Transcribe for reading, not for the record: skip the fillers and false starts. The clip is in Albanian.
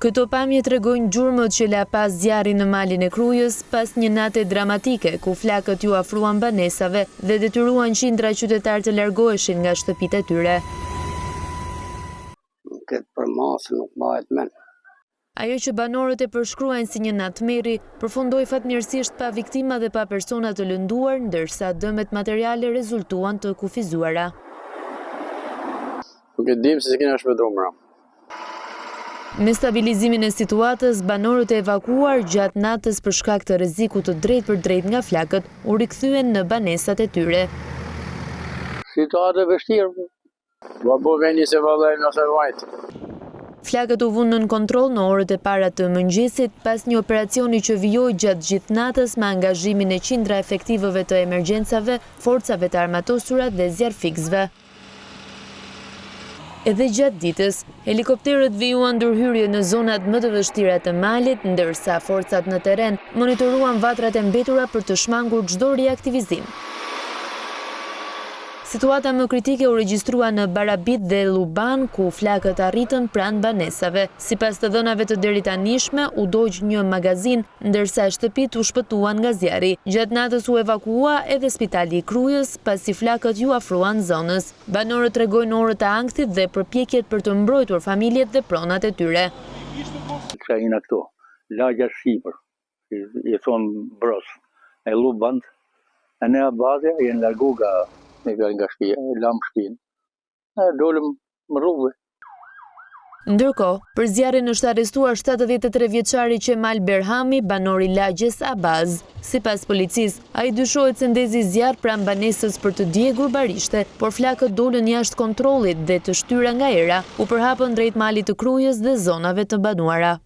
Këto pamje tregojnë gjurmët që la pas zjarri në malin e Krujës pas një nate dramatike ku flakët ju afruan banesave dhe detyruan qindra qytetar të largoheshin nga shtëpitë e tyre. Këtë përmasë nuk bëhet men. Ajo që banorët e përshkruajnë si një natmeri përfundoi fatmirësisht pa viktima dhe pa persona të lënduar, ndërsa dëmet materiale rezultuan të kufizuara. Nuk e dim se si kena shpëtuar mra. Me stabilizimin e situatës, banorët e evakuar gjatë natës për shkak të rrezikut të drejt për drejt nga flakët u rikthyen në banesat e tyre. Situatë e vështirë. Do bëj vendi se vallaj nëse vajt. Flakët u vunë nën kontroll në orët e para të mëngjesit pas një operacioni që vijoi gjatë gjithë natës me angazhimin e qindra efektivëve të emergjencave, forcave të armatosura dhe zjarrfiksve. Edhe gjatë ditës, helikopterët vijuan ndërhyrje në zonat më të vështira të malit, ndërsa forcat në terren monitoruan vatrat e mbetura për të shmangur çdo riaktivizim. Situata më kritike u regjistrua në Barabit dhe Luban, ku flakët arritën pranë banesave. Sipas të dhënave të deritanishme, u dogj një magazin, ndërsa shtëpitë u shpëtuan nga zjarri. Gjatë natës u evakua edhe Spitali i Krujës, pasi flakët ju afruan zonës. Banorët tregojnë orët e ankthit dhe përpjekjet për të mbrojtur familjet dhe pronat e tyre. Ka jena këto, lagja Shqipër, i thonë Bros, e Luband, e ne abazja jenë largu nga shtëpia, lamë shtëpinë. Dolëm më rrugëve. Ndërkohë, për zjarrin është arrestuar 73 vjeçari Qemal Berhami, banor i lagjes Abaz. Sipas policisë, ai dyshohet se ndezi zjarr pranë banesës për të djegur barishte, por flakët dolën jashtë kontrollit dhe të shtyra nga era u përhapën drejt malit të Krujës dhe zonave të banuara.